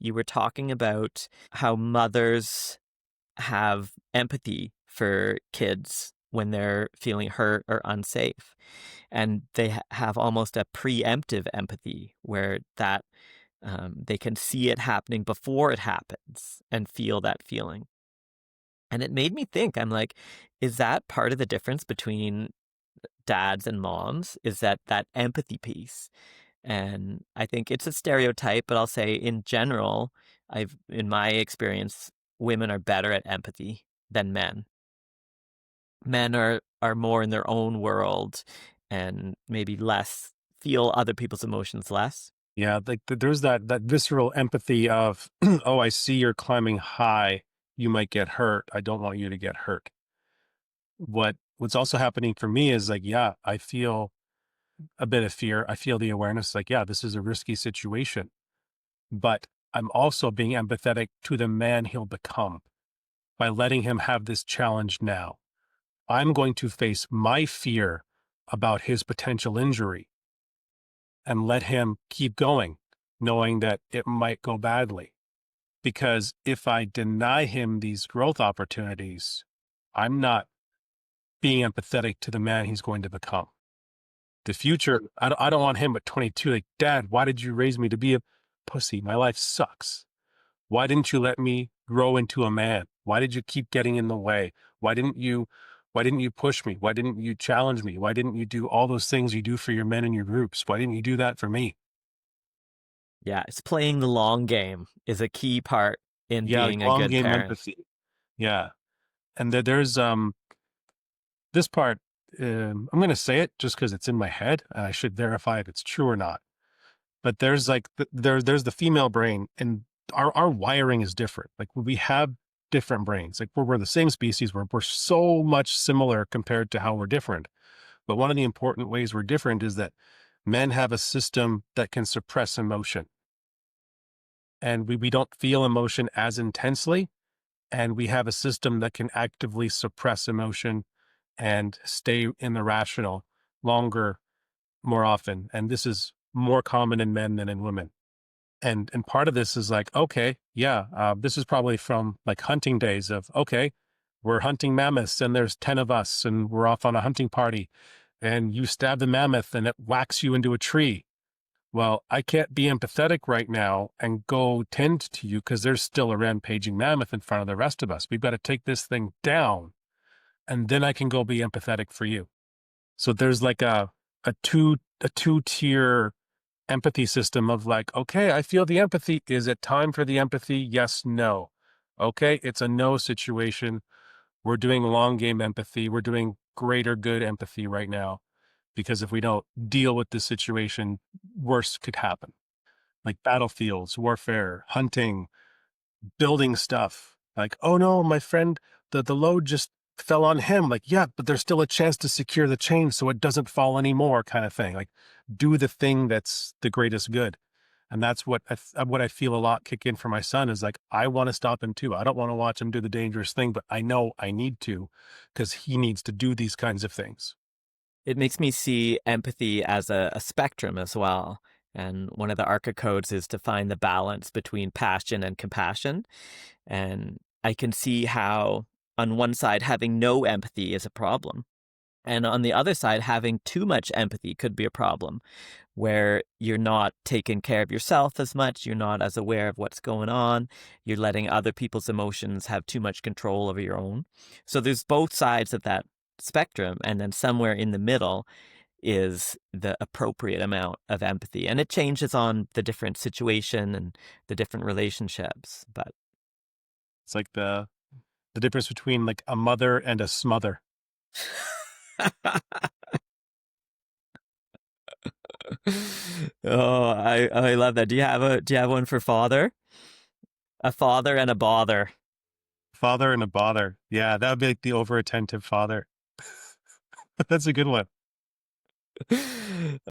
you were talking about how mothers have empathy for kids when they're feeling hurt or unsafe. And they have almost a preemptive empathy where they can see it happening before it happens and feel that feeling. And it made me think, I'm like, is that part of the difference between dads and moms? Is that empathy piece? And I think it's a stereotype, but I'll say in general, in my experience, women are better at empathy than men. Men are more in their own world and maybe less feel other people's emotions less. Yeah, like there's that visceral empathy of, oh, I see you're climbing high. You might get hurt. I don't want you to get hurt. What's also happening for me is like, yeah, I feel a bit of fear. I feel the awareness, like, yeah, this is a risky situation, but I'm also being empathetic to the man he'll become by letting him have this challenge now. I'm going to face my fear about his potential injury and let him keep going, knowing that it might go badly. Because if I deny him these growth opportunities, I'm not being empathetic to the man he's going to become. The future, I don't want him at 22, like, Dad, why did you raise me to be a pussy? My life sucks. Why didn't you let me grow into a man? Why did you keep getting in the way? Why didn't you push me? Why didn't you challenge me? Why didn't you do all those things you do for your men in your groups? Why didn't you do that for me? Yeah, it's playing the long game is a key part in Yeah, like being a long good game parent. empathy. Yeah. And there's this part, I'm going to say it just because it's in my head and I should verify if it's true or not. But there's like, there's the female brain, and our wiring is different. Like we have different brains. Like we're the same species. We're so much similar compared to how we're different. But one of the important ways we're different is that men have a system that can suppress emotion, and we don't feel emotion as intensely. And we have a system that can actively suppress emotion and stay in the rational longer, more often. And this is more common in men than in women. And part of this is like, okay, yeah, this is probably from like hunting days of, okay, we're hunting mammoths and there's 10 of us and we're off on a hunting party and you stab the mammoth and it whacks you into a tree. Well, I can't be empathetic right now and go tend to you because there's still a rampaging mammoth in front of the rest of us. We've got to take this thing down, and then I can go be empathetic for you. So there's like a two tier empathy system of like, okay, I feel the empathy. Is it time for the empathy? Yes, no. Okay, it's a no situation. We're doing long game empathy. We're doing greater good empathy right now, because if we don't deal with this situation, worse could happen. Like battlefields, warfare, hunting, building stuff. Like, oh no, my friend, the load just fell on him. Like, yeah, but there's still a chance to secure the chain so it doesn't fall anymore, kind of thing. Like, do the thing that's the greatest good. And that's what I feel a lot kick in for my son is like, I want to stop him too. I don't want to watch him do the dangerous thing, but I know I need to because he needs to do these kinds of things. It makes me see empathy as a spectrum as well. And one of the ARCA codes is to find the balance between passion and compassion. And I can see how, on one side, having no empathy is a problem. And on the other side, having too much empathy could be a problem, where you're not taking care of yourself as much, you're not as aware of what's going on, you're letting other people's emotions have too much control over your own. So there's both sides of that spectrum, and then somewhere in the middle is the appropriate amount of empathy. And it changes on the different situation and the different relationships. But It's like the difference between like a mother and a smother. oh, I love that. Do you have one for father? A father and a bother. Father and a bother. Yeah, that would be like the over attentive father. That's a good one.